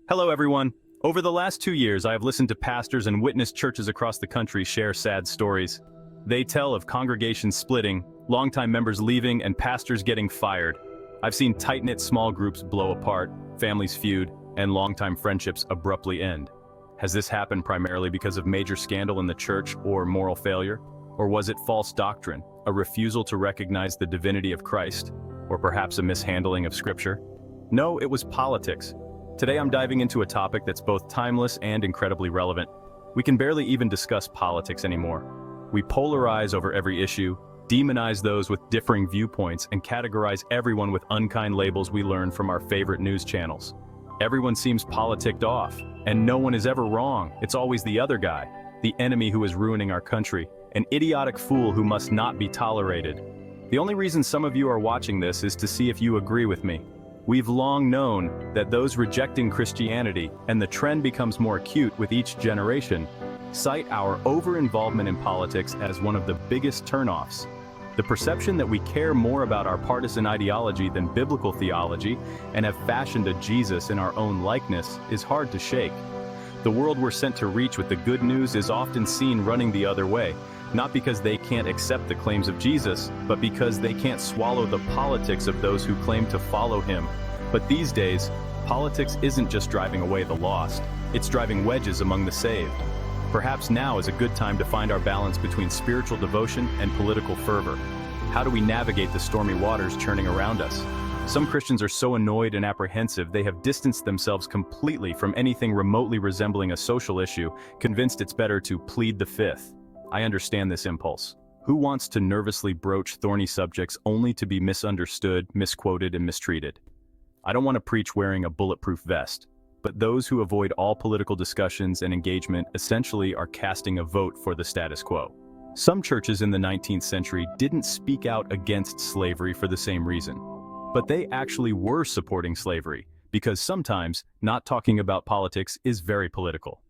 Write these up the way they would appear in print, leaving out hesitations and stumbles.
Hello, everyone. Over the last 2 years, I have listened to pastors and witnessed churches across the country share sad stories. They tell of congregations splitting, longtime members leaving, and pastors getting fired. I've seen tight-knit small groups blow apart, families feud, and longtime friendships abruptly end. Has this happened primarily because of major scandal in the church or moral failure? Or was it false doctrine, a refusal to recognize the divinity of Christ, or perhaps a mishandling of Scripture? No, it was politics. Today I'm diving into a topic that's both timeless and incredibly relevant. We can barely even discuss politics anymore. We polarize over every issue, demonize those with differing viewpoints, and categorize everyone with unkind labels we learn from our favorite news channels. Everyone seems politicked off, and no one is ever wrong. It's always the other guy, the enemy who is ruining our country, an idiotic fool who must not be tolerated. The only reason some of you are watching this is to see if you agree with me. We've long known that those rejecting Christianity, and the trend becomes more acute with each generation, cite our over-involvement in politics as one of the biggest turnoffs. The perception that we care more about our partisan ideology than biblical theology and have fashioned a Jesus in our own likeness is hard to shake. The world we're sent to reach with the good news is often seen running the other way, not because they can't accept the claims of Jesus, but because they can't swallow the politics of those who claim to follow him. But these days, politics isn't just driving away the lost, it's driving wedges among the saved. Perhaps now is a good time to find our balance between spiritual devotion and political fervor. How do we navigate the stormy waters churning around us? Some Christians are so annoyed and apprehensive they have distanced themselves completely from anything remotely resembling a social issue, convinced it's better to plead the fifth. I understand this impulse. Who wants to nervously broach thorny subjects only to be misunderstood, misquoted, and mistreated? I don't want to preach wearing a bulletproof vest, but those who avoid all political discussions and engagement essentially are casting a vote for the status quo. Some churches in the 19th century didn't speak out against slavery for the same reason, but they actually were supporting slavery, because sometimes not talking about politics is very political.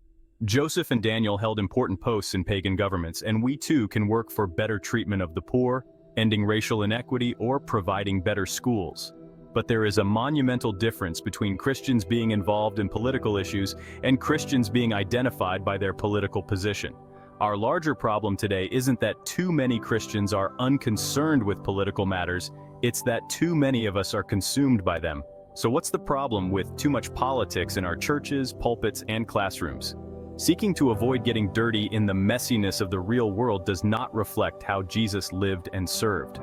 Joseph and Daniel held important posts in pagan governments, and we too can work for better treatment of the poor, ending racial inequity, or providing better schools. But there is a monumental difference between Christians being involved in political issues and Christians being identified by their political position. Our larger problem today isn't that too many Christians are unconcerned with political matters, it's that too many of us are consumed by them. So what's the problem with too much politics in our churches, pulpits, and classrooms? Seeking to avoid getting dirty in the messiness of the real world does not reflect how Jesus lived and served.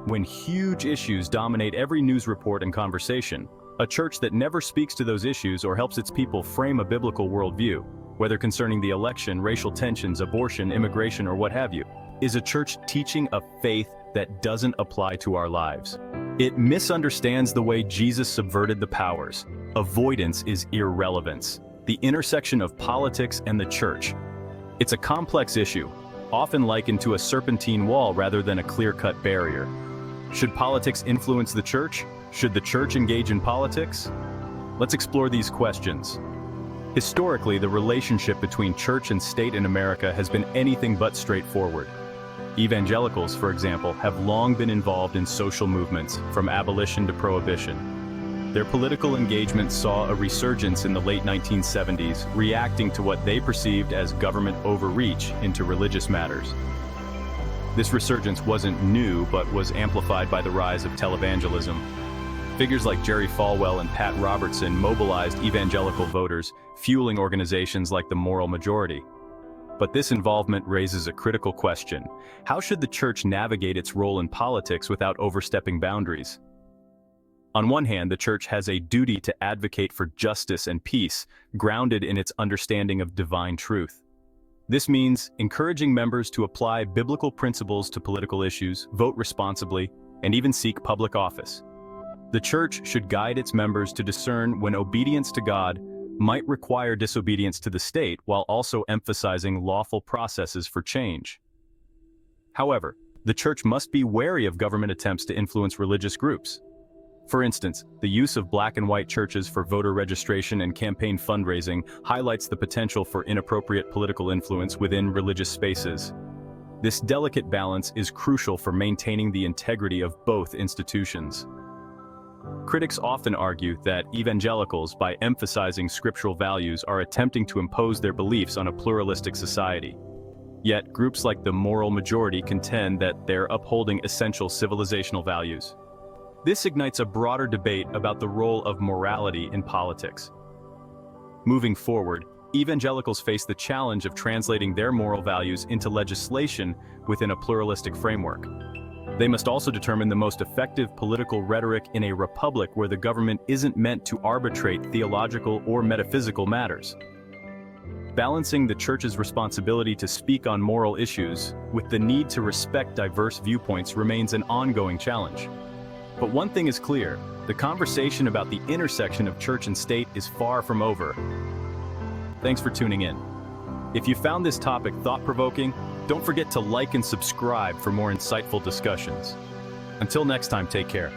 When huge issues dominate every news report and conversation, a church that never speaks to those issues or helps its people frame a biblical worldview, whether concerning the election, racial tensions, abortion, immigration, or what have you, is a church teaching a faith that doesn't apply to our lives. It misunderstands the way Jesus subverted the powers. Avoidance is irrelevance. The intersection of politics and the church. It's a complex issue, often likened to a serpentine wall rather than a clear-cut barrier. Should politics influence the church? Should the church engage in politics? Let's explore these questions. Historically, the relationship between church and state in America has been anything but straightforward. Evangelicals, for example, have long been involved in social movements, from abolition to prohibition. Their political engagement saw a resurgence in the late 1970s, reacting to what they perceived as government overreach into religious matters. This resurgence wasn't new, but was amplified by the rise of televangelism. Figures like Jerry Falwell and Pat Robertson mobilized evangelical voters, fueling organizations like the Moral Majority. But this involvement raises a critical question. How should the church navigate its role in politics without overstepping boundaries? On one hand, the church has a duty to advocate for justice and peace, grounded in its understanding of divine truth. This means encouraging members to apply biblical principles to political issues, vote responsibly, and even seek public office. The church should guide its members to discern when obedience to God might require disobedience to the state, while also emphasizing lawful processes for change. However, the church must be wary of government attempts to influence religious groups. For instance, the use of black and white churches for voter registration and campaign fundraising highlights the potential for inappropriate political influence within religious spaces. This delicate balance is crucial for maintaining the integrity of both institutions. Critics often argue that evangelicals, by emphasizing scriptural values, are attempting to impose their beliefs on a pluralistic society. Yet, groups like the moral majority contend that they're upholding essential civilizational values. This ignites a broader debate about the role of morality in politics. Moving forward, evangelicals face the challenge of translating their moral values into legislation within a pluralistic framework. They must also determine the most effective political rhetoric in a republic where the government isn't meant to arbitrate theological or metaphysical matters. Balancing the church's responsibility to speak on moral issues with the need to respect diverse viewpoints remains an ongoing challenge. But one thing is clear, the conversation about the intersection of church and state is far from over. Thanks for tuning in. If you found this topic thought-provoking, don't forget to like and subscribe for more insightful discussions. Until next time, take care.